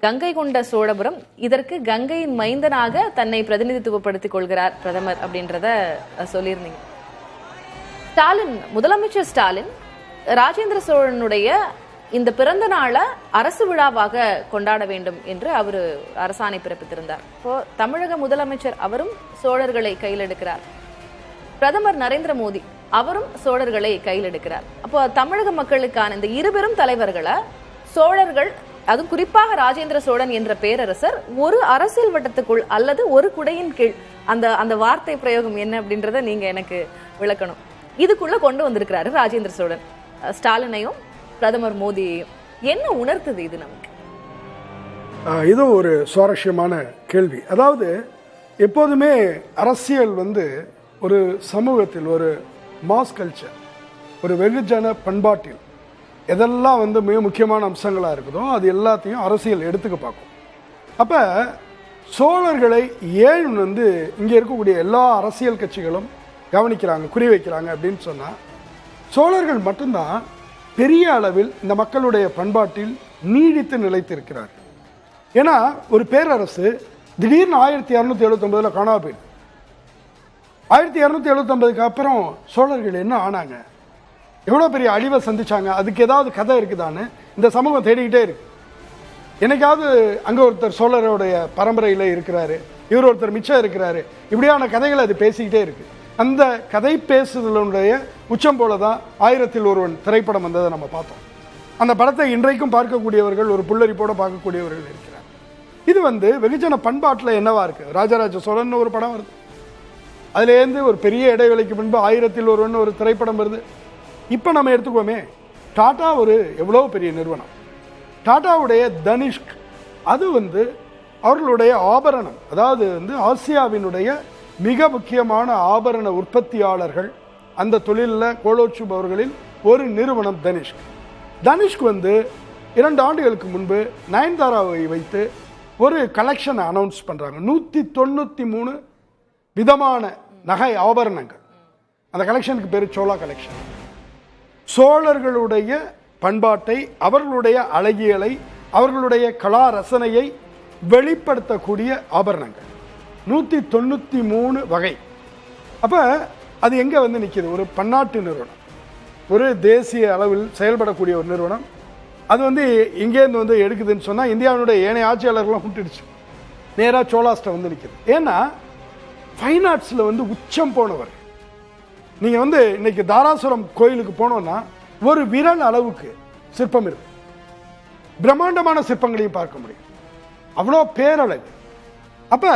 கங்கை கொண்ட சோழபுரம். இதற்கு கங்கையின் மைந்தனாக தன்னை பிரதிநிதித்துவப்படுத்திக் கொள்கிறார் பிரதமர் அப்படின்றத சொல்லியிருந்தீங்க. ஸ்டாலின், முதலமைச்சர் ஸ்டாலின் ராஜேந்திர சோழனுடைய இந்த பிறந்த நாளை அரசு விழாவாக கொண்டாட வேண்டும் என்று அவர் அரசாணை பிறப்பித்திருந்தார். இப்போ தமிழக முதலமைச்சர் அவரும் சோழர்களை கையில் எடுக்கிறார். பிரதமர் நரேந்திர மோடி அவரும் சோழர்களை கையில் எடுக்கிறார். அப்போ தமிழக மக்களுக்கான இந்த இருபெரும் தலைவர்களை சோழர்கள், அதுவும் குறிப்பாக ராஜேந்திர சோழன் என்ற பேரரசர், ஒரு அரசியல் வட்டத்துக்குள் அல்லது ஒரு குடையின் கீழ், அந்த வார்த்தை பிரயோகம் என்ன அப்படின்றத நீங்க எனக்கு விளக்கணும். இதுக்குள்ள கொண்டு வந்திருக்கிறாரு ராஜேந்திர சோழன் ஸ்டாலினையும் பிரதமர் மோடியையும். என்ன உணர்த்துது இது நமக்கு? இது ஒரு சுவாரஸ்யமான கேள்வி. அதாவது எப்போதுமே அரசியல் ஒரு சமூகத்தில், ஒரு மாஸ் கல்ச்சர், ஒரு வெகுஜன பண்பாட்டில் எதெல்லாம் மிக முக்கியமான அம்சங்களாக இருக்குதோ அது எல்லாத்தையும் அரசியல் எடுத்துக்க பார்க்கும். அப்போ சோழர்களை ஏன் இங்கே இருக்கக்கூடிய எல்லா அரசியல் கட்சிகளும் கவனிக்கிறாங்க, குறி வைக்கிறாங்க அப்படின்னு சொன்னால், சோழர்கள் மட்டும்தான் பெரிய அளவில் இந்த மக்களுடைய பண்பாட்டில் நீடித்து நிலைத்திருக்கிறார். ஏன்னா ஒரு பேரரசு திடீர்னு 1279 காணாம போயிடுது. 1279க்கு அப்புறம் சோழர்கள் என்ன ஆனாங்க, எவ்வளோ பெரிய அழிவை சந்திச்சாங்க, அதுக்கு ஏதாவது கதை இருக்குதான்னு இந்த சமூகம் தேடிக்கிட்டே இருக்கு. என்னைக்காவது அங்கே ஒருத்தர் சோழருடைய பரம்பரையில் இருக்கிறாரு, இவர் ஒருத்தர் மிச்சம் இருக்கிறாரு, இப்படியான கதைகளை அது பேசிக்கிட்டே இருக்கு. அந்த கதை பேசுதலுடைய உச்சம் போல தான் 1000ல் ஒருவன் திரைப்படம் வந்ததை நம்ம பார்த்தோம். அந்த படத்தை இன்றைக்கும் பார்க்கக்கூடியவர்கள், ஒரு புல்லரிப்போட பார்க்கக்கூடியவர்கள் இருக்கிறார். இது வெகுஜன பண்பாட்டில் என்னவா இருக்கு. ராஜராஜ சோழன் ஒரு படம் வருது, அதுலேருந்து ஒரு பெரிய இடைவெளிக்கு முன்பு 1000ல் ஒருவன் ஒரு திரைப்படம் வருது. இப்போ நம்ம எடுத்துக்கோமே, டாடா ஒரு எவ்வளோ பெரிய நிறுவனம். டாடாவுடைய தனிஷ்க் அது அவர்களுடைய ஆபரணம், அதாவது ஆசியாவினுடைய மிக முக்கியமான ஆபரண உற்பத்தியாளர்கள், அந்த தொழிலில் கோலோச்சுபவர்களில் ஒரு நிறுவனம் தனிஷ்க். தனிஷ்க் 2 ஆண்டுகளுக்கு முன்பு நயன்தாராவை வைத்து ஒரு கலெக்ஷனை அனௌன்ஸ் பண்ணுறாங்க. 193 விதமான நகை ஆபரணங்கள். அந்த கலெக்ஷனுக்கு பேர் சோழா கலெக்ஷன். சோழர்களுடைய பண்பாட்டை, அவர்களுடைய அழகியலை, அவர்களுடைய கலா ரசனையை வெளிப்படுத்தக்கூடிய ஆபரணங்கள் 193 வகை. அப்போ அது எங்கே நிற்கிது? ஒரு பன்னாட்டு நிறுவனம், ஒரு தேசிய அளவில் செயல்படக்கூடிய ஒரு நிறுவனம். அது இங்கேருந்து எடுக்குதுன்னு சொன்னால் இந்தியாவினுடைய ஏனைய ஆட்சியாளர்கள்லாம் விட்டுடுச்சு, நேராக சோழாஸ்ட்டை நிற்கிது. ஏன்னா ஃபைன் ஆர்ட்ஸில் உச்சம் போனவர். நீங்கள் இன்னைக்கு தாராசுரம் கோயிலுக்கு போனோன்னா ஒரு விரல் அளவுக்கு சிற்பம் இருக்கு. பிரம்மாண்டமான சிற்பங்களையும் பார்க்க முடியும், அவ்வளோ பேரழகு. அப்போ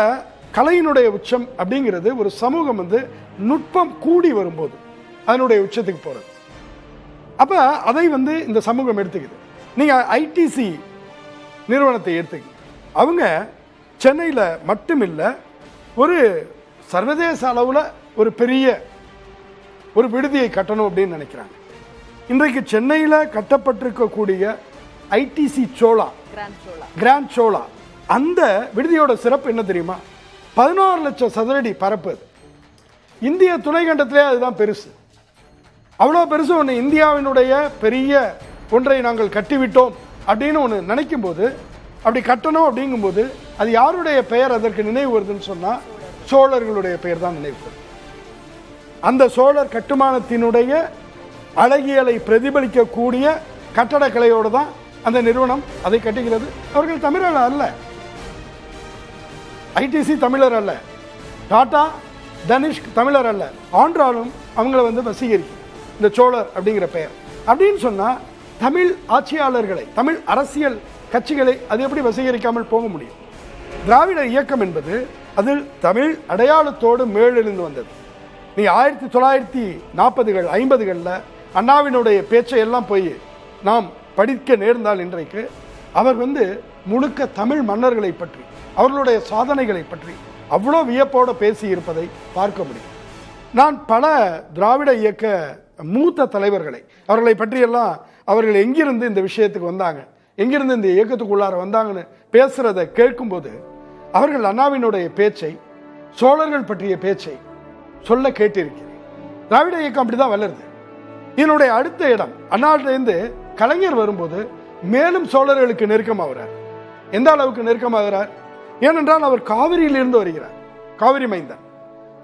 கலையினுடைய உச்சம் அப்படிங்கிறது ஒரு சமூகம் நுட்பம் கூடி வரும்போது அதனுடைய உச்சத்துக்கு போகிறது. அப்போ அதை இந்த சமூகம் எடுத்துக்குது. நீங்கள் ஐடிசி நிறுவனத்தை எடுத்துக்க, அவங்க சென்னையில் மட்டுமில்லை, ஒரு சர்வதேச அளவில் ஒரு பெரிய ஒரு விடுதியை கட்டணும் அப்படின்னு நினைக்கிறாங்க. இன்றைக்கு சென்னையில் கட்டப்பட்டிருக்கக்கூடிய ஐடிசி சோழா, கிராண்ட் சோழா, அந்த விடுதியோட சிறப்பு என்ன தெரியுமா? 16 லட்சம் சதுரடி பரப்பு. இந்திய துணைக்கண்டத்திலே அதுதான் பெருசு. அவ்வளோ பெருசு ஒன்று இந்தியாவினுடைய பெரிய ஒன்றை நாங்கள் கட்டிவிட்டோம் அப்படின்னு ஒன்று நினைக்கும் போது, அப்படி கட்டணும் அப்படிங்கும்போது அது யாருடைய பெயர் அதற்கு நினைவு வருதுன்னு சொன்னால் சோழர்களுடைய பெயர் தான் நினைவு வருது. அந்த சோழர் கட்டுமானத்தினுடைய அழகியலை பிரதிபலிக்கக்கூடிய கட்டடக்கலையோடு தான் அந்த நிறுவனம் அதை கட்டுகிறது. அவர்கள் தமிழர் அல்ல, ஐடிசி தமிழர் அல்ல, டாடா தனிஷ்க் தமிழர் அல்ல. ஆன்றாலும் அவங்கள வசீகரிக்கும் இந்த சோழர் அப்படிங்கிற பெயர். அப்படின்னு சொன்னால் தமிழ் ஆட்சியாளர்களை, தமிழ் அரசியல் கட்சிகளை அது எப்படி வசீகரிக்காமல் போக முடியும்? திராவிட இயக்கம் என்பது அதில் தமிழ் அடையாளத்தோடு மேலெழுந்து வந்தது. நீ 1940கள் 50களில் அண்ணாவினுடைய பேச்சை எல்லாம் போய் நாம் படிக்க நேர்ந்தால் இன்றைக்கு அவர் முழுக்க தமிழ் மன்னர்களை பற்றி, அவர்களுடைய சாதனைகளை பற்றி அவ்வளோ வியப்போடு பேசி இருப்பதை பார்க்க முடியும். நான் பல திராவிட இயக்க மூத்த தலைவர்களை, அவர்களை பற்றியெல்லாம் அவர்கள் எங்கிருந்து இந்த விஷயத்துக்கு வந்தாங்க, எங்கிருந்து இந்த இயக்கத்துக்குள்ளார வந்தாங்கன்னு பேசுறதை கேட்கும்போது அவர்கள் அண்ணாவினுடைய பேச்சை, சோழர்கள் பற்றிய பேச்சை சொல்ல கேட்டிருக்கிறேன். திராவிட இயக்கம் அப்படிதான் வளருது. இதனுடைய அடுத்த இடம், அண்ணாவிலிருந்து கலைஞர் வரும்போது மேலும் சோழர்களுக்கு நெருக்கமாகிறார். எந்த அளவுக்கு நெருக்கமாகிறார்? ஏனென்றால் அவர் காவிரியிலிருந்து வருகிறார், காவிரி மைந்தன்.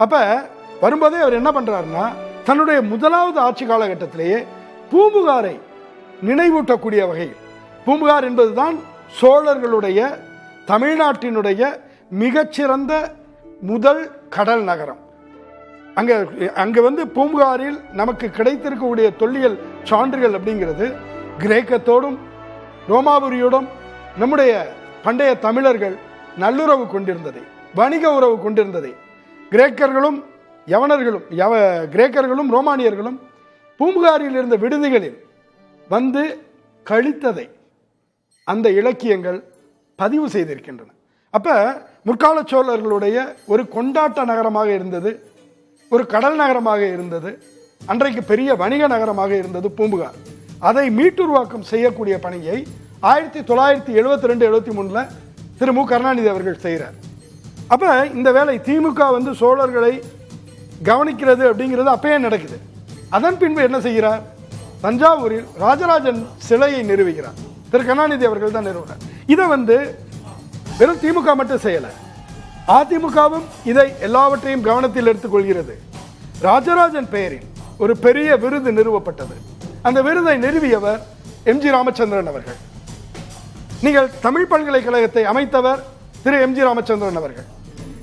அப்ப வரும்போதே அவர் என்ன பண்றாருன்னா, தன்னுடைய முதலாவது ஆட்சி காலகட்டத்திலேயே பூம்புகாரை நினைவூட்டக்கூடிய வகையில், பூம்புகார் என்பதுதான் சோழர்களுடைய தமிழ்நாட்டினுடைய மிகச்சிறந்த முதல் கடல் நகரம். அங்க வந்து பூம்புகாரில் நமக்கு கிடைத்திருக்கக்கூடிய தொல்லியல் சான்றுகள் அப்படிங்கிறது கிரேக்கத்தோடும் ரோமாபுரியோடும் நம்முடைய பண்டைய தமிழர்கள் நல்லுறவு கொண்டிருந்ததை, வணிக உறவு கொண்டிருந்ததை, கிரேக்கர்களும் கிரேக்கர்களும் ரோமானியர்களும் பூம்புகாரில் இருந்த விடுதிகளில் வந்து கழித்ததை அந்த இலக்கியங்கள் பதிவு செய்திருக்கின்றன. அப்ப முற்கால சோழர்களுடைய ஒரு கொண்டாட்ட நகரமாக இருந்தது, ஒரு கடல் நகரமாக இருந்தது, அன்றைக்கு பெரிய வணிக நகரமாக இருந்தது பூம்புகார். அதை மீட்டுருவாக்கம் செய்யக்கூடிய பணியை 1972-73 திரு மு கருணாநிதி அவர்கள் செய்கிறார். அப்ப இந்த வேலை திமுக வந்து சோழர்களை கவனிக்கிறது அப்படிங்கிறது அப்பயே நடக்குது. அதன் பின்பு என்ன செய்கிறார்? தஞ்சாவூரில் ராஜராஜன் சிலையை நிறுவுகிறார். திரு கருணாநிதி அவர்கள் தான் நிறுவனர். இதை வந்து வெறும் திமுக மட்டும் செய்யல, அதிமுகவும் இதை எல்லாவற்றையும் கவனத்தில் எடுத்துக்கொள்கிறது. ராஜராஜன் பெயரில் ஒரு பெரிய விருது நிறுவப்பட்டது. அந்த விருதை நிறுவியவர் எம்ஜி ராமச்சந்திரன் அவர்கள். நீங்கள் தமிழ் பல்கலைக்கழகத்தை அமைத்தவர் திரு எம்ஜி ராமச்சந்திரன் அவர்கள்.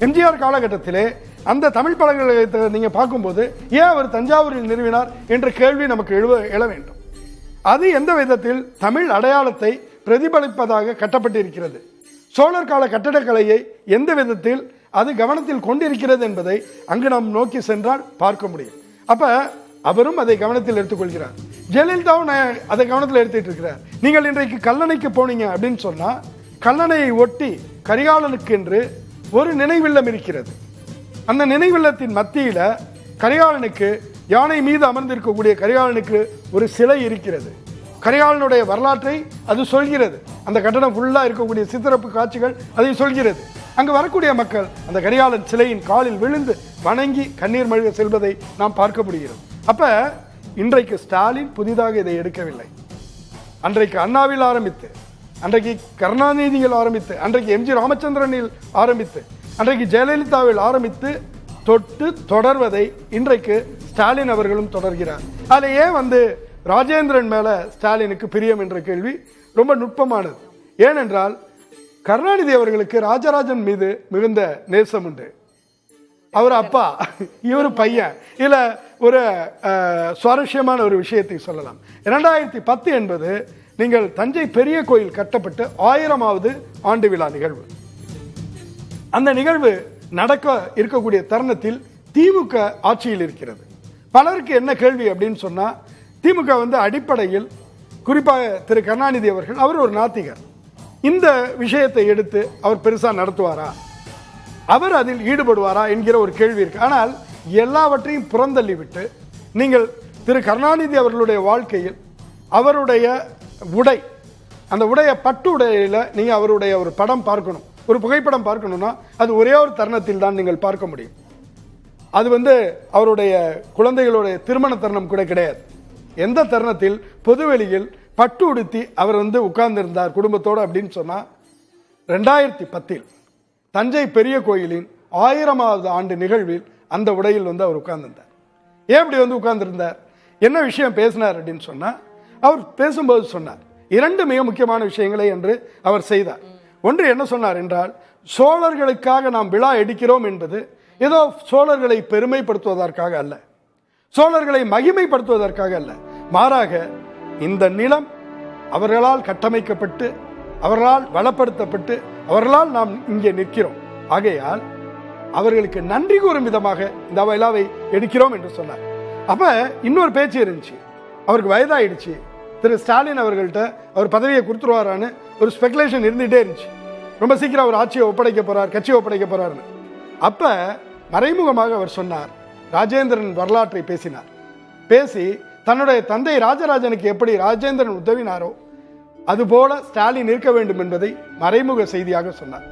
எம்ஜிஆர் காலகட்டத்திலே அந்த தமிழ் பல்கலைக்கழகத்தை நீங்க பார்க்கும்போது ஏன் அவர் தஞ்சாவூரில் நிறுவினார் என்ற கேள்வி நமக்கு எழ வேண்டும். அது எந்த விதத்தில் தமிழ் அடையாளத்தை பிரதிபலிப்பதாக கட்டப்பட்டிருக்கிறது, சோழர் கால கட்டடக்கலையை எந்த விதத்தில் அது கவனத்தில் கொண்டிருக்கிறது என்பதை அங்கு நாம் நோக்கி சென்றால் பார்க்க முடியும். அப்ப அவரும் அதை கவனத்தில் எடுத்துக்கொள்கிறார். ஜெயலலிதாவும் அதை கவனத்தில் எடுத்துட்டு இருக்கிறார். நீங்கள் இன்றைக்கு கல்லணைக்கு போனீங்க அப்படின்னு சொன்னா, கல்லணையை ஒட்டி கரிகாலனுக்கு என்று ஒரு நினைவில்லம் இருக்கிறது. அந்த நினைவில்லத்தின் மத்தியில கரிகாலனுக்கு, யானை மீது அமர்ந்திருக்கக்கூடிய கரிகாலனுக்கு ஒரு சிலை இருக்கிறது. கரிகாலனுடைய வரலாற்றை அது சொல்கிறது. அந்த கட்டணம் ஃபுல்லா இருக்கக்கூடிய சித்திரப்பு காட்சிகள் அதை சொல்கிறது. அங்கு வரக்கூடிய மக்கள் அந்த கரிகாலன் சிலையின் காலில் விழுந்து வணங்கி கண்ணீர் மல்க செல்வதை நாம் பார்க்க முடிகிறது. அப்ப இன்றைக்கு ஸ்டாலின் புதிதாக இதை எடுக்கவில்லை. அன்றைக்கு அண்ணாவில் ஆரம்பித்து, அன்றைக்கு கருணாநிதியில் ஆரம்பித்து, அன்றைக்கு எம்ஜி ராமச்சந்திரனில் ஆரம்பித்து, அன்றைக்கு ஜெயலலிதாவில் ஆரம்பித்து தொட்டு தொடர்வதை இன்றைக்கு ஸ்டாலின் அவர்களும் தொடர்கிறார். அதில் ஏன் வந்து ராஜேந்திரன் மேல ஸ்டாலினுக்கு பிரியம் என்ற கேள்வி ரொம்ப நுட்பமானது. ஏனென்றால் கருணாநிதி அவர்களுக்கு ராஜராஜன் மீது மிகுந்த நேசம் உண்டு. அவர் அப்பா, இவர் பையன். இதுல ஒரு சுவாரஸ்யமான ஒரு விஷயத்தை சொல்லலாம். 2010 என்பது நீங்கள் தஞ்சை பெரிய கோயில் கட்டப்பட்டு 1000வது ஆண்டு விழா நிகழ்வு. அந்த நிகழ்வு நடக்க இருக்கக்கூடிய தருணத்தில் திமுக ஆட்சியில் இருக்கிறது. பலருக்கு என்ன கேள்வி அப்படின்னு சொன்னா, திமுக வந்து அடிப்படையில் குறிப்பாக திரு கருணாநிதி அவர்கள், அவர் ஒரு நாத்திகர், இந்த விஷயத்தை எடுத்து அவர் பெருசா நடத்துவாரா, அவர் அதில் ஈடுபடுவாரா என்கிற ஒரு கேள்வி இருக்கு. ஆனால் எல்லாவற்றையும் புறந்தள்ளிவிட்டு நீங்கள் திரு கருணாநிதி அவர்களுடைய வாழ்க்கையில் அவருடைய உடை, அந்த உடைய பட்டு உடையில நீங்க அவருடைய ஒரு படம் பார்க்கணும், ஒரு புகைப்படம் பார்க்கணும்னா அது ஒரே ஒரு தருணத்தில் தான் நீங்கள் பார்க்க முடியும். அது வந்து அவருடைய குழந்தைகளுடைய திருமண தருணம் கூட கிடையாது. எந்த தருணத்தில் பொதுவெளியில் பட்டு உடுத்தி அவர் வந்து உட்கார்ந்திருந்தார் குடும்பத்தோடு அப்படின்னு சொன்னா, 2010 தஞ்சை பெரிய கோயிலின் 1000வது ஆண்டு நிகழ்வில் அந்த உடையில் வந்து அவர் உட்கார்ந்திருந்தார். ஏன் இப்படி வந்து உட்கார்ந்திருந்தார், என்ன விஷயம் பேசினார் அப்படின்னு சொன்னா, அவர் பேசும்போது சொன்னார் 2 மிக முக்கியமான விஷயங்களை என்று அவர் செய்தார். ஒன்று என்ன சொன்னார் என்றால், சோழர்களுக்காக நாம் விழா எடுக்கிறோம் என்பது ஏதோ சோழர்களை பெருமைப்படுத்துவதற்காக அல்ல, சோழர்களை மகிமைப்படுத்துவதற்காக அல்ல, மாறாக இந்த நிலம் அவர்களால் கட்டமைக்கப்பட்டு, அவர்களால் வளப்படுத்தப்பட்டு, அவர்களால் நாம் இங்கே நிற்கிறோம். ஆகையால் அவர்களுக்கு நன்றி கூறும் விதமாக இந்த விழாவை எடுக்கிறோம் என்று சொன்னார். அப்ப இன்னொரு பேச்சு இருந்துச்சு, அவருக்கு வயதாயிடுச்சு, திரு ஸ்டாலின் அவர்கள்ட்ட அவர் பதவியை கொடுத்துருவாரான்னு ஒரு ஸ்பெகுலேஷன் இருந்துகிட்டே இருந்துச்சு. ரொம்ப சீக்கிரம் அவர் ஆட்சியை ஒப்படைக்க போறார், கட்சியை ஒப்படைக்க போறாருன்னு. அப்ப மறைமுகமாக அவர் சொன்னார், ராஜேந்திரன் வரலாற்றை பேசினார். பேசி தன்னுடைய தந்தை ராஜராஜனுக்கு எப்படி ராஜேந்திரன் உதவினாரோ அதுபோல ஸ்டாலின் இருக்க வேண்டும் என்பதை மறைமுக செய்தியாக சொன்னார்.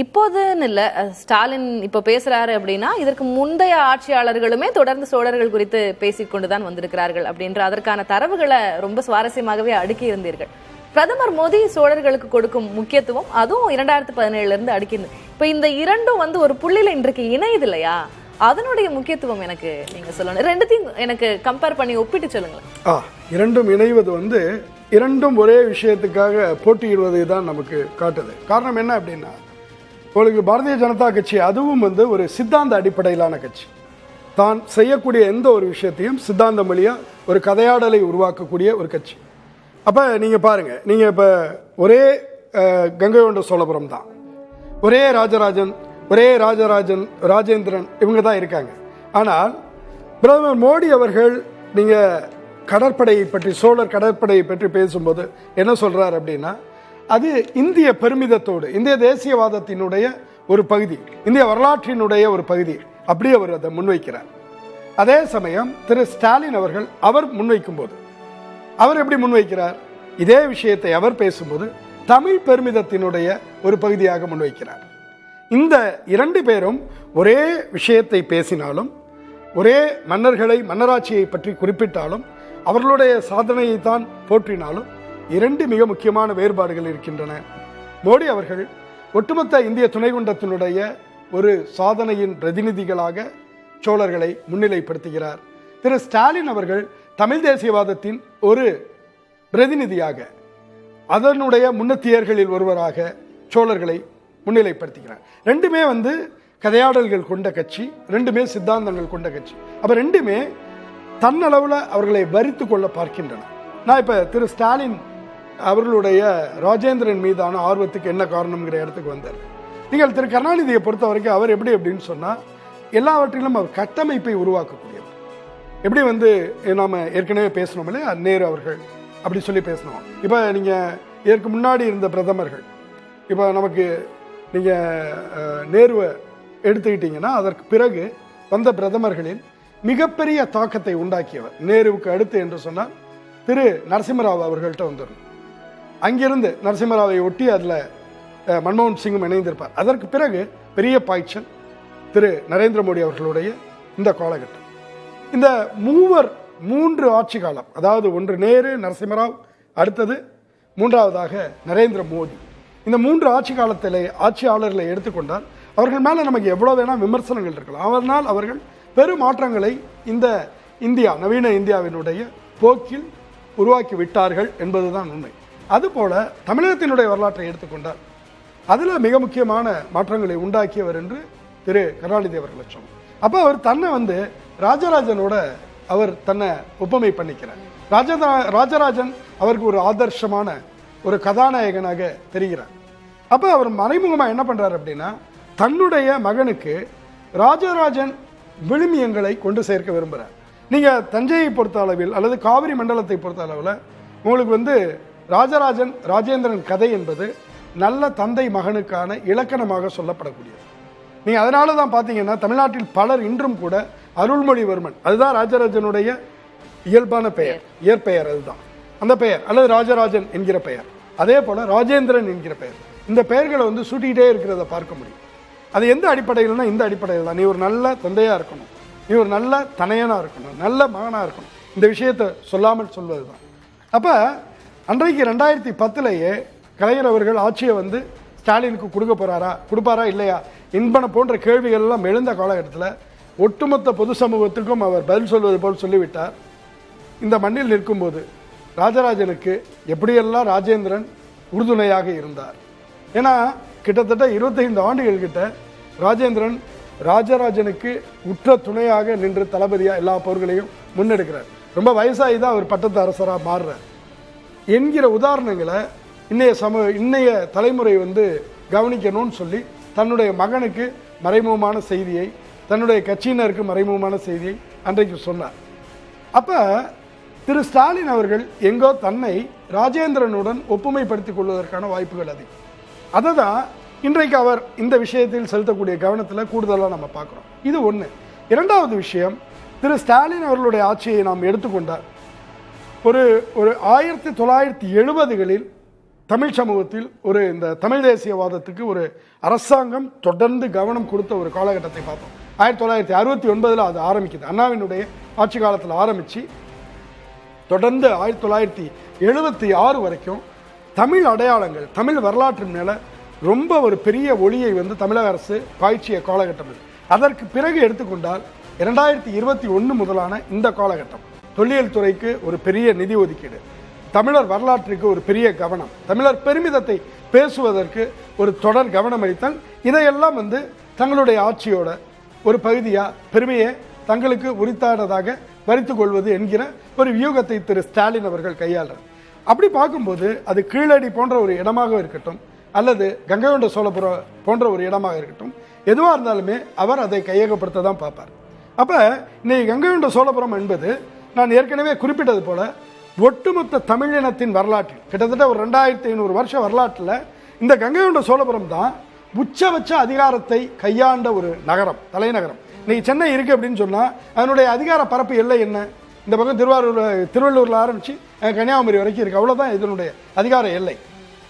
இப்போதுன்னு இல்ல, ஸ்டாலின் இப்ப பேசுறாரு அப்படின்னா இதற்கு முந்தைய ஆட்சியாளர்களுமே தொடர்ந்து சோழர்கள் குறித்து பேசிக்கொண்டுதான் வந்திருக்கிறார்கள் அப்படின்ற அதற்கான தரவுகளை ரொம்ப சுவாரஸ்யமாகவே அடுக்கி இருந்தீர்கள். பிரதமர் மோடி சோழர்களுக்கு கொடுக்கும் முக்கியத்துவம் அதுவும் 2017 இருந்து அடிக்குது. இப்ப இந்த இரண்டும் வந்து ஒரு புள்ளியில இன்றைக்கு இணையுது இல்லையா, அதனுடைய முக்கியத்துவம் எனக்கு நீங்க சொல்லணும். ரெண்டுத்தையும் எனக்கு கம்பேர் பண்ணி ஒப்பிட்டு சொல்லுங்களேன். இரண்டும் இணைவது வந்து இரண்டும் ஒரே விஷயத்துக்காக போட்டியிடுவதை தான் நமக்கு காட்டுது. காரணம் என்ன அப்படின்னா, உங்களுக்கு பாரதிய ஜனதா கட்சி அதுவும் வந்து ஒரு சித்தாந்த அடிப்படையிலான கட்சி. தான் செய்யக்கூடிய எந்த ஒரு விஷயத்தையும் சித்தாந்த மொழியா ஒரு கதையாடலை உருவாக்கக்கூடிய ஒரு கட்சி. அப்ப நீங்க பாருங்க, நீங்க இப்ப ஒரே கங்கை கொண்ட சோழபுரம் தான், ஒரே ராஜராஜன், ஒரே ராஜேந்திரன் இவங்க தான் இருக்காங்க. ஆனால் பிரதமர் மோடி அவர்கள் நீங்க கடற்படையை பற்றி, சோழர் கடற்படையை பற்றி பேசும்போது என்ன சொல்றார் அப்படின்னா, அது இந்திய பெருமிதத்தோடு, இந்திய தேசியவாதத்தினுடைய ஒரு பகுதி, இந்திய வரலாற்றினுடைய ஒரு பகுதி, அப்படியே அவர் அதை முன்வைக்கிறார். அதே சமயம் திரு ஸ்டாலின் அவர்கள் அவர் முன்வைக்கும் போது அவர் எப்படி முன்வைக்கிறார், இதே விஷயத்தை அவர் பேசும்போது தமிழ் பெருமிதத்தினுடைய ஒரு பகுதியாக முன்வைக்கிறார். இந்த இரண்டு பேரும் ஒரே விஷயத்தை பேசினாலும், ஒரே மன்னர்களை, மன்னராட்சியை பற்றி குறிப்பிட்டாலும், அவர்களுடைய சாதனையை தான் போற்றினாலும் இரண்டு மிக முக்கியமான வேறுபாடுகள் இருக்கின்றன. மோடி அவர்கள் ஒட்டுமொத்த இந்திய துணைக்கண்டத்தினுடைய ஒரு சாதனையின் பிரதிநிதிகளாக சோழர்களை முன்னிலைப்படுத்துகிறார். திரு ஸ்டாலின் அவர்கள் தமிழ் தேசியவாதத்தின் ஒரு பிரதிநிதியாக, அதனுடைய முன்னத்தியர்களில் ஒருவராக சோழர்களை முன்னிலைப்படுத்துகிறார். ரெண்டுமே வந்து கதையாடல்கள் கொண்ட கட்சி, ரெண்டுமே சித்தாந்தங்கள் கொண்ட கட்சி. அப்ப ரெண்டுமே தன்னளவில் அவர்களை வரித்து கொள்ள பார்க்கின்றன. நான் இப்ப திரு ஸ்டாலின் அவர்களுடைய ராஜேந்திரன் மீதான ஆர்வத்துக்கு என்ன காரணம்ங்கிற இடத்துக்கு வந்தார். நீங்கள் திரு கருணாநிதியை பொறுத்த வரைக்கும் அவர் எப்படி அப்படின்னு சொன்னா, எல்லாவற்றிலும் அவர் கட்டமைப்பை உருவாக்கக்கூடியவர். எப்படி வந்து நாம ஏற்கனவே பேசணும் இல்லையா, நேரு அவர்கள் அப்படி சொல்லி பேசணும். இப்ப நீங்க இதற்கு முன்னாடி இருந்த பிரதமர்கள், இப்ப நமக்கு நீங்க நேருவை எடுத்துக்கிட்டீங்கன்னா, அதற்கு பிறகு வந்த பிரதமர்களில் மிகப்பெரிய தாக்கத்தை உண்டாக்கியவர் நேருவுக்கு அடுத்து என்று சொன்னால் திரு நரசிம்மராவ் அவர்கள்ட்ட வந்துடும். அங்கிருந்து நரசிம்மராவை ஒட்டி அதில் மன்மோகன் சிங்கும் இணைந்திருப்பார். அதற்கு பிறகு பெரிய பாய்ச்சல் திரு நரேந்திர மோடி அவர்களுடைய இந்த காலகட்டம். இந்த மூன்று ஆட்சி காலம், அதாவது ஒன்று நேரு, நரசிம்மராவ், அடுத்தது மூன்றாவதாக நரேந்திர மோடி. இந்த மூன்று ஆட்சி காலத்திலே ஆட்சியாளர்களை எடுத்துக்கொண்டால் அவர்கள் மேலே நமக்கு எவ்வளோ வேணால் விமர்சனங்கள் இருக்கலாம். அதனால் அவர்கள் பெரும் மாற்றங்களை இந்த இந்தியா, நவீன இந்தியாவினுடைய போக்கில் உருவாக்கி விட்டார்கள் என்பதுதான் உண்மை. அதுபோல தமிழகத்தினுடைய வரலாற்றை எடுத்துக்கொண்டால் அதில் மிக முக்கியமான மாற்றங்களை உண்டாக்கியவர் என்று திரு கருணாநிதி அவர்களை சொன்னார். அப்போ அவர் தன்னை வந்து ராஜராஜனோட அவர் தன்னை ஒப்புமை பண்ணிக்கிறார். ராஜராஜன் அவருக்கு ஒரு ஆதர்சமான ஒரு கதாநாயகனாக தெரிகிறார். அப்போ அவர் மறைமுகமாக என்ன பண்றாரு அப்படின்னா, தன்னுடைய மகனுக்கு ராஜராஜன் விழுமியங்களை கொண்டு சேர்க்க விரும்புகிறார். நீங்க தஞ்சையை பொறுத்த அளவில் அல்லது காவிரி மண்டலத்தை பொறுத்த அளவில் உங்களுக்கு வந்து ராஜேந்திரன் கதை என்பது நல்ல தந்தை மகனுக்கான இலக்கணமாக சொல்லப்படக்கூடியது. நீங்க அதனால தான் பார்த்தீங்கன்னா தமிழ்நாட்டில் பலர் இன்றும் கூட அருள்மொழிவர்மன், அதுதான் ராஜராஜனுடைய இயல்பான பெயர், இயற்பெயர் அதுதான் அந்த பெயர், அல்லது ராஜராஜன் என்கிற பெயர், அதே போல ராஜேந்திரன் என்கிற பெயர், இந்த பெயர்களை வந்து சூட்டிகிட்டே இருக்கிறத பார்க்க முடியும். அது எந்த அடிப்படையில்னா இந்த அடிப்படையில் தான். நீ ஒரு நல்ல தந்தையா இருக்கணும், நீ ஒரு நல்ல தனையனா இருக்கணும், நல்ல மகனா இருக்கணும், இந்த விஷயத்தை சொல்லாமல் சொல்வது தான். அப்ப அன்றைக்கு 2010 கலைஞர் அவர்கள் ஆட்சியை வந்து ஸ்டாலினுக்கு கொடுப்பாரா இல்லையா என்பன போன்ற கேள்விகள் எல்லாம் எழுந்த காலகட்டத்தில் ஒட்டுமொத்த பொது சமூகத்துக்கும் அவர் பதில் சொல்வது போல் சொல்லிவிட்டார். இந்த மண்ணில் நிற்கும்போது ராஜராஜனுக்கு எப்படியெல்லாம் ராஜேந்திரன் உறுதுணையாக இருந்தார். ஏன்னா கிட்டத்தட்ட 25 ஆண்டுகள் கிட்ட ராஜேந்திரன் ராஜராஜனுக்கு உற்ற துணையாக நின்று தளபதியா எல்லா போர்களையும் முன்னெடுக்கிறார். ரொம்ப வயசாகி தான் அவர் பட்டத்து அரசராக மாறுறார் என்கிற உதாரணங்களை இன்னைய தலைமுறை வந்து கவனிக்கணும்னு சொல்லி தன்னுடைய மகனுக்கு மறைமுகமான செய்தியை, தன்னுடைய கட்சியினருக்கு மறைமுகமான செய்தியை அன்றைக்கு சொன்னார். அப்ப திரு ஸ்டாலின் அவர்கள் எங்கோ தன்னை ராஜேந்திரனுடன் ஒப்புமைப்படுத்திக் கொள்வதற்கான வாய்ப்புகள் அதிகம். அதை தான் இன்றைக்கு அவர் இந்த விஷயத்தில் செலுத்தக்கூடிய கவனத்தில் கூடுதலாக நம்ம பார்க்குறோம். இது ஒன்று. இரண்டாவது விஷயம், திரு ஸ்டாலின் அவர்களுடைய ஆட்சியை நாம் எடுத்துக்கொண்டால் ஒரு 1970களில் தமிழ் சமூகத்தில் இந்த தமிழ் தேசியவாதத்துக்கு ஒரு அரசாங்கம் தொடர்ந்து கவனம் கொடுத்த ஒரு காலகட்டத்தை பார்த்தோம். 1969 அது ஆரம்பிக்குது. அண்ணாவினுடைய ஆட்சி காலத்தில் ஆரம்பித்து தொடர்ந்து 1976 வரைக்கும் தமிழ் அடையாளங்கள், தமிழ் வரலாற்றின் மேலே ரொம்ப ஒரு பெரிய ஒளியை வந்து தமிழக அரசு பாய்ச்சிய காலகட்டம் இது. அதற்கு பிறகு எடுத்துக்கொண்டால் 2021 முதலான இந்த காலகட்டம் தொல்லியல் துறைக்கு ஒரு பெரிய நிதி ஒதுக்கீடு, தமிழர் வரலாற்றுக்கு ஒரு பெரிய கவனம், தமிழர் பெருமிதத்தை பேசுவதற்கு ஒரு தொடர் கவனம் அளித்தல், இதையெல்லாம் வந்து தங்களுடைய ஆட்சியோட ஒரு பகுதியாக பெருமையை தங்களுக்கு உரித்தானதாக வரித்துக் கொள்வது என்கிற ஒரு வியூகத்தை திரு ஸ்டாலின் அவர்கள் கையாளுறார். அப்படி பார்க்கும்போது அது கீழடி போன்ற ஒரு இடமாக இருக்கட்டும் அல்லது கங்கை கொண்ட சோழபுரம் போன்ற ஒரு இடமாக இருக்கட்டும், எதுவாக இருந்தாலுமே அவர் அதை கையகப்படுத்த தான் பார்ப்பார். அப்போ இன்னைக்கு கங்கை கொண்ட சோழபுரம் என்பது நான் ஏற்கனவே குறிப்பிட்டது போல ஒட்டுமொத்த தமிழினத்தின் வரலாற்றில் கிட்டத்தட்ட ஒரு 2500 வருஷ வரலாற்றில் இந்த கங்கை கொண்ட சோழபுரம் தான் உச்சபட்ச அதிகாரத்தை கையாண்ட ஒரு நகரம், தலைநகரம். இன்னைக்கு சென்னை இருக்கு அப்படின்னு சொன்னால் அதனுடைய அதிகார பரப்பு எல்லை என்ன? இந்த பக்கம் திருவள்ளூரில் ஆரம்பித்து கன்னியாகுமரி வரைக்கும் இருக்கு, அவ்வளோதான் இதனுடைய அதிகார எல்லை.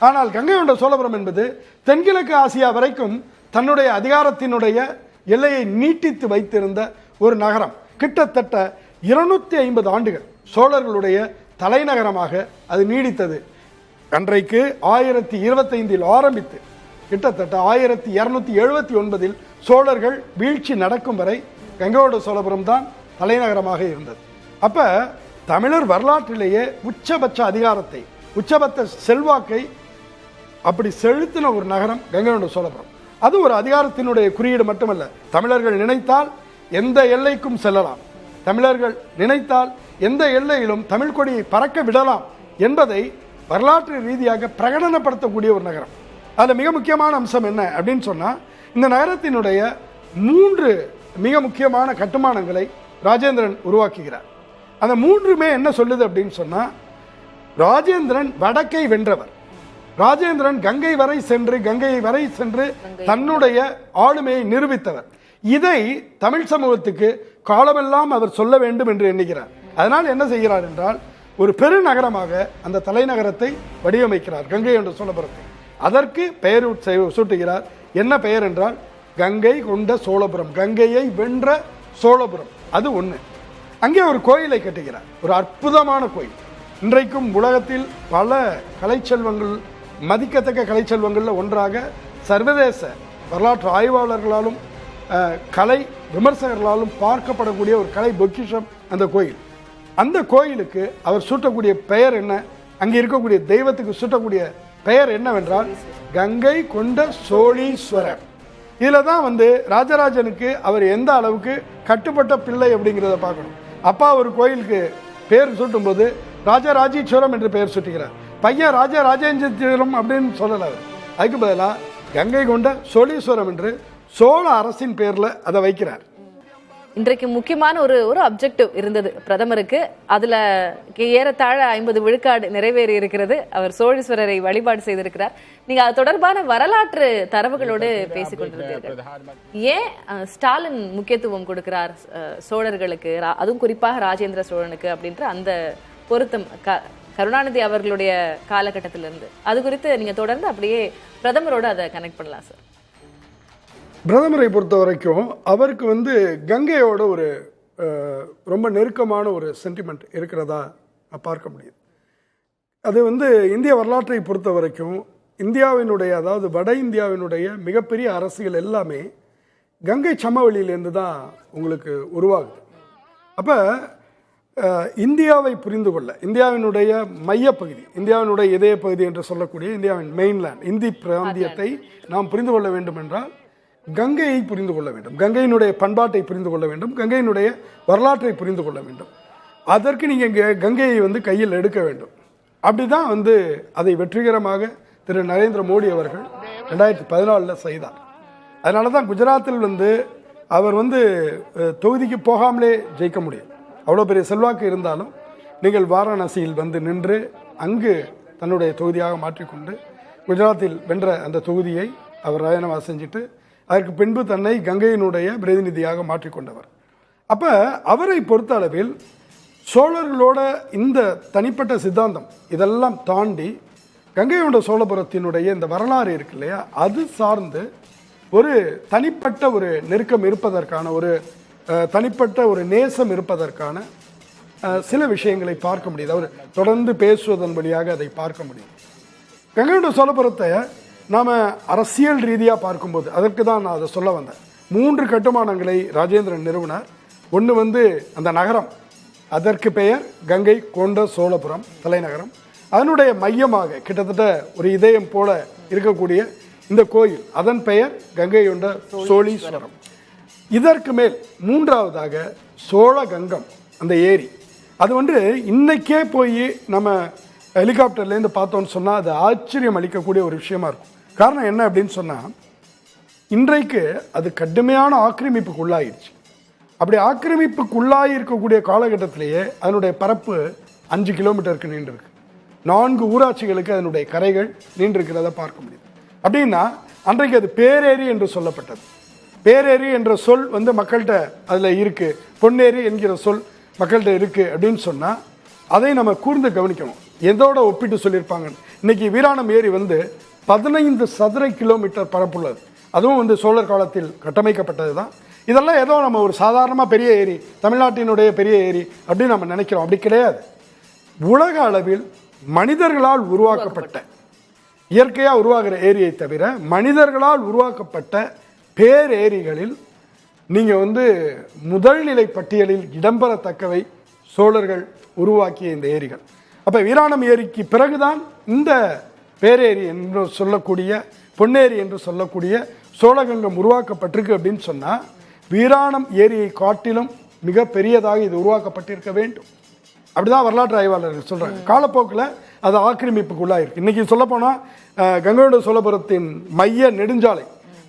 ஆனால் கங்கை கொண்ட சோழபுரம் என்பது தென்கிழக்கு ஆசியா வரைக்கும் தன்னுடைய அதிகாரத்தினுடைய எல்லையை நீட்டித்து வைத்திருந்த ஒரு நகரம். கிட்டத்தட்ட 250 ஆண்டுகள் சோழர்களுடைய தலைநகரமாக அது நீடித்தது. அன்றைக்கு 1025 ஆரம்பித்து கிட்டத்தட்ட 1279 சோழர்கள் வீழ்ச்சி நடக்கும் வரை கங்கை கொண்ட சோழபுரம் தான் தலைநகரமாக இருந்தது. அப்ப தமிழர் வரலாற்றிலேயே உச்சபட்ச அதிகாரத்தை, உச்சபட்ச செல்வாக்கை அப்படி செலுத்தின ஒரு நகரம் கங்கை கொண்ட சோழபுரம். அது ஒரு அதிகாரத்தினுடைய குறியீடு மட்டுமல்ல, தமிழர்கள் நினைத்தால் எந்த எல்லைக்கும் செல்லலாம், தமிழர்கள் நினைத்தால் எந்த எல்லையிலும் தமிழ் கொடியை பறக்க விடலாம் என்பதை வரலாற்று ரீதியாக பிரகடனப்படுத்தக்கூடிய ஒரு நகரம். அதில் மிக முக்கியமான அம்சம் என்ன அப்படின்னு சொன்னால், இந்த நகரத்தினுடைய 3 மிக முக்கியமான கட்டுமானங்களை ராஜேந்திரன் உருவாக்குகிறார். அந்த 3மே என்ன சொல்லுது அப்படின்னு சொன்னால், ராஜேந்திரன் வடக்கை வென்றவர், ராஜேந்திரன் கங்கை வரை சென்று தன்னுடைய ஆளுமையை நிரூபித்தவர். இதை தமிழ் சமூகத்துக்கு காலமெல்லாம் அவர் சொல்ல வேண்டும் என்று எண்ணுகிறார். அதனால் என்ன செய்கிறார் என்றால், ஒரு பெருநகரமாக அந்த தலைநகரத்தை வடிவமைக்கிறார், கங்கை கொண்ட சோழபுரத்தை. அதற்கு பெயர் சூட்டுகிறார். என்ன பெயர் என்றால் கங்கை கொண்ட சோழபுரம், கங்கையை வென்ற சோழபுரம். அது ஒன்று. அங்கே ஒரு கோயிலை கட்டுகிறார், ஒரு அற்புதமான கோயில். இன்றைக்கும் உலகத்தில் பல கலைச்செல்வங்கள், மதிக்கத்தக்க கலைச்செல்வங்களில் ஒன்றாக சர்வதேச வரலாற்று ஆய்வாளர்களாலும் கலை விமர்சகர்களாலும் பார்க்கப்படக்கூடிய ஒரு கலை பொக்கிஷம் அந்த கோயில். அந்த கோயிலுக்கு அவர் சூட்டக்கூடிய பெயர் என்ன, அங்கே இருக்கக்கூடிய தெய்வத்துக்கு சூட்டக்கூடிய பெயர் என்னவென்றால் கங்கை கொண்ட சோழீஸ்வரர். இதில் தான் வந்து ராஜராஜனுக்கு அவர் எந்த அளவுக்கு கட்டுப்பட்ட பிள்ளை அப்படிங்கிறத பார்க்கணும். அப்பா ஒரு கோயிலுக்கு பேர் சூட்டும் போது ராஜராஜீஸ்வரம் என்று பெயர் சூட்டுகிறார், பையன் ராஜராஜேந்திரம் அப்படின்னு சொல்லல. அவர் அதுக்கு பதிலாக கங்கை கொண்ட சோழீஸ்வரம் என்று சோழ அரசின் பேர்ல அதை வைக்கிறார். இன்றைக்கு முக்கியமான ஒரு அப்ஜெக்டிவ் இருந்தது பிரதமருக்கு. அதுல ஏறத்தாழ 50 விழுக்காடு நிறைவேறி இருக்கிறது. அவர் சோழீஸ்வரரை வழிபாடு செய்திருக்கிறார். நீங்க அது தொடர்பான வரலாற்று தரவுகளோடு பேசிக் கொண்டிருந்தீர்கள். ஏன் ஸ்டாலின் முக்கியத்துவம் கொடுக்கிறார் சோழர்களுக்கு, அதுவும் குறிப்பாக ராஜேந்திர சோழனுக்கு அப்படின்ற அந்த பொருத்தம் கருணாநிதி அவர்களுடைய காலகட்டத்திலிருந்து, அது குறித்து நீங்க தொடர்ந்து அப்படியே பிரதமரோட அதை கனெக்ட் பண்ணலாம் சார். பிரதமரை பொறுத்த வரைக்கும் அவருக்கு வந்து கங்கையோட ஒரு ரொம்ப நெருக்கமான ஒரு சென்டிமெண்ட் இருக்கிறதா பார்க்க முடியுது. அது வந்து இந்திய வரலாற்றை பொறுத்த வரைக்கும் இந்தியாவினுடைய, அதாவது வட இந்தியாவினுடைய மிகப்பெரிய அரசியல் எல்லாமே கங்கை சமவெளியிலேருந்து தான் உங்களுக்கு உருவாகுது. அப்போ இந்தியாவை புரிந்து கொள்ள, இந்தியாவினுடைய மையப்பகுதி, இந்தியாவினுடைய இதய பகுதி என்று சொல்லக்கூடிய இந்தியாவின் மெயின்லேண்ட், இந்தி பிராந்தியத்தை நாம் புரிந்து கொள்ள வேண்டும் என்றால் கங்கையை புரிந்து கொள்ள வேண்டும், கங்கையினுடைய பண்பாட்டை புரிந்து கொள்ள வேண்டும், கங்கையினுடைய வரலாற்றை புரிந்து கொள்ள வேண்டும். அதற்கு நீங்கள் கங்கையை வந்து கையில் எடுக்க வேண்டும். அப்படிதான் வந்து அதை வெற்றிகரமாக திரு நரேந்திர மோடி அவர்கள் 2014 செய்தார். அதனால தான் குஜராத்தில் வந்து அவர் வந்து தொகுதிக்கு போகாமலே ஜெயிக்க முடியும். அவ்வளோ பெரிய செல்வாக்கு இருந்தாலும் நீங்கள் வாரணாசியில் வந்து நின்று அங்கு தன்னுடைய தொகுதியாக மாற்றிக்கொண்டு குஜராத்தில் வென்ற அந்த தொகுதியை அவர் ராஜினாமா செஞ்சுட்டு அதற்கு பின்பு தன்னை கங்கையினுடைய பிரதிநிதியாக மாற்றிக்கொண்டவர். அப்போ அவரை பொறுத்த அளவில் சோழர்களோட இந்த தனிப்பட்ட சித்தாந்தம் இதெல்லாம் தாண்டி கங்கை கொண்ட சோழபுரத்தினுடைய இந்த வரலாறு இருக்கு இல்லையா, அது சார்ந்து ஒரு தனிப்பட்ட ஒரு நெருக்கம் இருப்பதற்கான, ஒரு தனிப்பட்ட ஒரு நேசம் இருப்பதற்கான சில விஷயங்களை பார்க்க முடியுது. அவர் தொடர்ந்து பேசுவதன் வழியாக அதை பார்க்க முடியும். கங்கைகொண்ட சோழபுரத்தை நாம் அரசியல் ரீதியாக பார்க்கும்போது அதற்கு தான் நான் அதை சொல்ல வந்தேன். 3 கட்டுமானங்களை ராஜேந்திரன் நிறுவனார். ஒன்று வந்து அந்த நகரம், அதற்கு பெயர் கங்கை கொண்ட சோழபுரம் தலைநகரம். அதனுடைய மையமாக கிட்டத்தட்ட ஒரு இதயம் போல இருக்கக்கூடிய இந்த கோயில், அதன் பெயர் கங்கை கொண்ட சோழீஸ்வரம். இதற்கு மேல் 3வதாக சோழகங்கம் அந்த ஏரி. அது வந்து இன்னைக்கே போய் நம்ம ஹெலிகாப்டர்லேருந்து பார்த்தோன்னு சொன்னால் அது ஆச்சரியம் அளிக்கக்கூடிய ஒரு விஷயமா இருக்கும். காரணம் என்ன அப்படின்னு சொன்னால், இன்றைக்கு அது கடுமையான ஆக்கிரமிப்புக்கு உள்ளாயிடுச்சு. அப்படி ஆக்கிரமிப்புக்குள்ளாகி இருக்கக்கூடிய காலகட்டத்திலேயே அதனுடைய பரப்பு 5 கிலோமீட்டருக்கு நீண்டிருக்கு. 4 ஊராட்சிகளுக்கு அதனுடைய கரைகள் நீண்டிருக்கிறத பார்க்க முடியுது. அப்படின்னா அன்றைக்கு அது பேரேரி என்று சொல்லப்பட்டது. பேரேரி என்ற சொல் வந்து மக்கள்கிட்ட அதில் இருக்கு, பொன்னேரி என்கிற சொல் மக்கள்கிட்ட இருக்கு அப்படின்னு சொன்னால் அதை நம்ம கூர்ந்து கவனிக்கணும். எதோட ஒப்பிட்டு சொல்லியிருப்பாங்க. இன்னைக்கு வீராணம் ஏரி வந்து 15 சதுர கிலோமீட்டர் பரப்புள்ளது. அதுவும் வந்து சோழர் காலத்தில் கட்டமைக்கப்பட்டது தான். இதெல்லாம் ஏதோ நம்ம ஒரு சாதாரணமாக பெரிய ஏரி, தமிழ்நாட்டினுடைய பெரிய ஏரி அப்படின்னு நம்ம நினைக்கிறோம். அப்படி கிடையாது. உலக அளவில் மனிதர்களால் உருவாக்கப்பட்ட, இயற்கையாக உருவாகிற ஏரியை தவிர மனிதர்களால் உருவாக்கப்பட்ட பேரேரிகளில் நீங்கள் வந்து முதல் நிலை பட்டியலில் இடம்பெறத்தக்கவை சோழர்கள் உருவாக்கிய இந்த ஏரிகள். அப்போ வீராணம் ஏரிக்கு பிறகுதான் இந்த பேரேரி என்று சொல்லக்கூடிய, பொன்னேரி என்று சொல்லக்கூடிய சோழகங்கம் உருவாக்கப்பட்டிருக்கு அப்படின்னு சொன்னால், வீராணம் ஏரியை காட்டிலும் மிக பெரியதாக இது உருவாக்கப்பட்டிருக்க வேண்டும். அப்படிதான் வரலாற்று ஆய்வாளர்கள் சொல்றாங்க. காலப்போக்கில் அது ஆக்கிரமிப்புக்குள்ளாயிருக்கு. இன்னைக்கு சொல்லப்போனால் கங்கைகொண்ட சோழபுரத்தின் மைய நெடுஞ்சாலை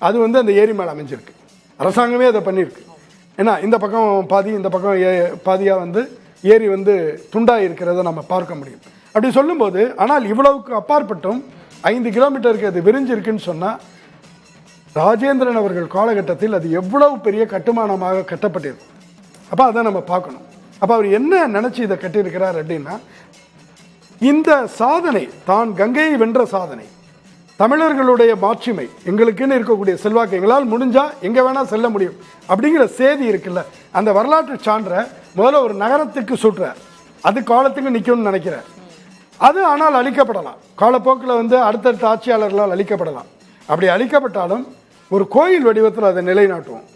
அது வந்து அந்த ஏரி மேலே அமைஞ்சிருக்கு. அரசாங்கமே அதை பண்ணியிருக்கு. ஏன்னா இந்த பக்கம் பாதி, இந்த பக்கம் பாதியாக வந்து ஏரி வந்து துண்டாக இருக்கிறத நம்ம பார்க்க முடியும். அப்படி சொல்லும்போது, ஆனால் இவ்வளவுக்கு அப்பாற்பட்டும் 5 கிலோமீட்டருக்கு அது விரிஞ்சிருக்குன்னு சொன்னால், ராஜேந்திரன் அவர்கள் காலகட்டத்தில் அது எவ்வளவு பெரிய கட்டுமானமாக கட்டப்பட்டிருக்கு. அப்போ அதை நம்ம பார்க்கணும். அப்போ அவர் என்ன நினச்சி இதை கட்டியிருக்கிறார் அப்படின்னா, இந்த சாதனை, தான் கங்கையை வென்ற சாதனை, தமிழர்களுடைய மாட்சிமை, எங்களுக்குன்னு இருக்கக்கூடிய செல்வாக்கு, எங்களால் முடிஞ்சா எங்கே வேணால் செல்ல முடியும் அப்படிங்கிற செய்தி இருக்குல்ல, அந்த வரலாற்று சான்றை முதல்ல ஒரு நகரத்துக்கு சுட்டுறார். அது காலத்துக்கு நிற்கும்னு நினைக்கிறார். அது ஆனால் அழிக்கப்படலாம். காலப்போக்கில் வந்து அடுத்தடுத்த ஆட்சியாளர்களால் அழிக்கப்படலாம். அப்படி அழிக்கப்பட்டாலும் ஒரு கோயில் வடிவத்தில் அதை நிலைநாட்டுவோம்.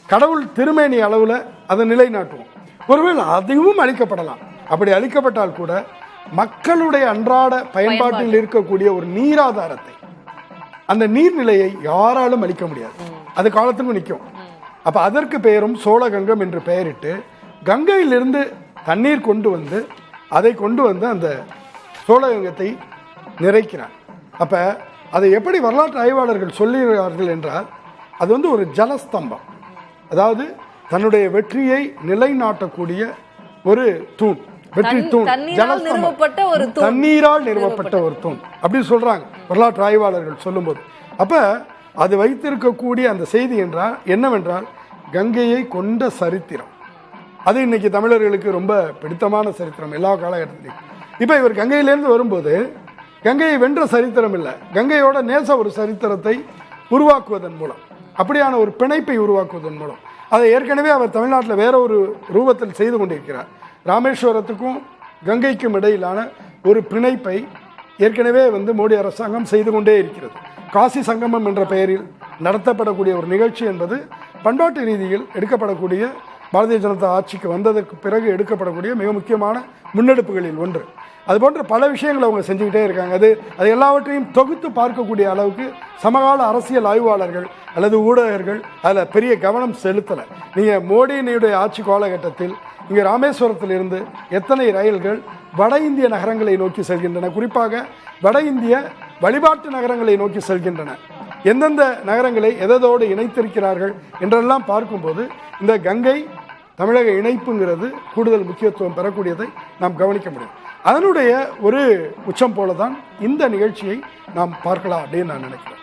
கடவுள் திருமேனி அளவில் அதை நிலைநாட்டுவோம். ஒருவேளை அதுவும் அழிக்கப்படலாம். அப்படி அழிக்கப்பட்டால் கூட மக்களுடைய அன்றாட பயன்பாட்டில் இருக்கக்கூடிய ஒரு நீராதாரத்தை, அந்த நீர்நிலையை யாராலும் அழிக்க முடியாது. அது காலத்துக்கும் நிற்கும். அப்ப அதற்கு பெயரும் சோழகங்கம் என்று பெயரிட்டு கங்கையிலிருந்து தண்ணீர் கொண்டு வந்து அதை கொண்டு வந்து அந்த சோழகங்கத்தை நிறைக்கிறார். அப்ப அதை எப்படி வரலாற்று ஆய்வாளர்கள் சொல்லுகிறார்கள் என்றால், அது வந்து ஒரு ஜலஸ்தம்பம், அதாவது தன்னுடைய வெற்றியை நிலைநாட்டக்கூடிய ஒரு தூண். வெற்றி தூண், ஜலஸ்தம்பம், தண்ணீரால் நிறுவப்பட்ட ஒரு தூண் அப்படி சொல்றாங்க வரலாற்று ஆய்வாளர்கள் சொல்லும்போது. அப்ப அது வைத்திருக்கக்கூடிய அந்த செய்தி என்றால் என்னவென்றால், கங்கையை கொண்ட சரித்திரம். அது இன்னைக்கு தமிழர்களுக்கு ரொம்ப பிடித்தமான சரித்திரம் எல்லா காலகட்டத்திலையும். இப்ப இவர் கங்கையிலேருந்து வரும்போது கங்கையை வென்ற சரித்திரம் இல்லை, கங்கையோட நேச ஒரு சரித்திரத்தை உருவாக்குவதன் மூலம், அப்படியான ஒரு பிணைப்பை உருவாக்குவதன் மூலம், அதை ஏற்கனவே அவர் தமிழ்நாட்டில் வேற ஒரு ரூபத்தில் செய்து கொண்டிருக்கிறார். ராமேஸ்வரத்துக்கும் கங்கைக்கும் இடையிலான ஒரு பிணைப்பை ஏற்கனவே வந்து மோடி அரசாங்கம் செய்து கொண்டே இருக்கிறது. காசி சங்கமம் என்ற பெயரில் நடத்தப்படக்கூடிய ஒரு நிகழ்ச்சி என்பது பண்பாட்டு ரீதியில் எடுக்கப்படக்கூடிய, பாரதிய ஜனதா ஆட்சிக்கு வந்ததற்கு பிறகு எடுக்கப்படக்கூடிய மிக முக்கியமான முன்னெடுப்புகளில் ஒன்று. அதுபோன்ற பல விஷயங்களை அவங்க செஞ்சுக்கிட்டே இருக்காங்க. அது எல்லாவற்றையும் தொகுத்து பார்க்கக்கூடிய அளவுக்கு சமகால அரசியல் ஆய்வாளர்கள் அல்லது ஊடகர்கள் அதில் பெரிய கவனம் செலுத்தலை. நீங்கள் மோடியினுடைய ஆட்சி காலகட்டத்தில் இங்கே ராமேஸ்வரத்திலிருந்து எத்தனை ரயில்கள் வட இந்திய நகரங்களை நோக்கி செல்கின்றன, குறிப்பாக வட இந்திய வழிபாட்டு நகரங்களை நோக்கி செல்கின்றன, எந்தெந்த நகரங்களை எதோடு இணைத்திருக்கிறார்கள் என்றெல்லாம் பார்க்கும்போது இந்த கங்கை தமிழக இணைப்புங்கிறது கூடுதல் முக்கியத்துவம் பெறக்கூடியதை நாம் கவனிக்க முடியும். அதனுடைய ஒரு உச்சம் போல தான் இந்த நிகழ்ச்சியை நாம் பார்க்கலாம் அப்படின்னு நான் நினைக்கிறேன்.